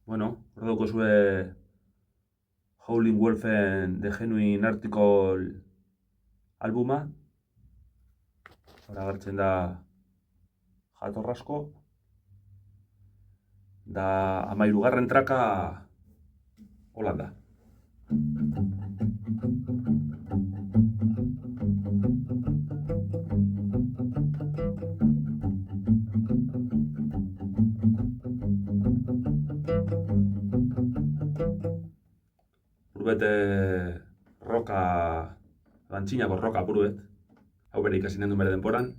Hor daukazue Howlin' Wolfen The Genuine Article albuma. Hor agertzen da jatorrasko. Da 13. traka holan da. Burbete roka, antzinako roka buruet. Hau bere ikasi nendu bere denporan.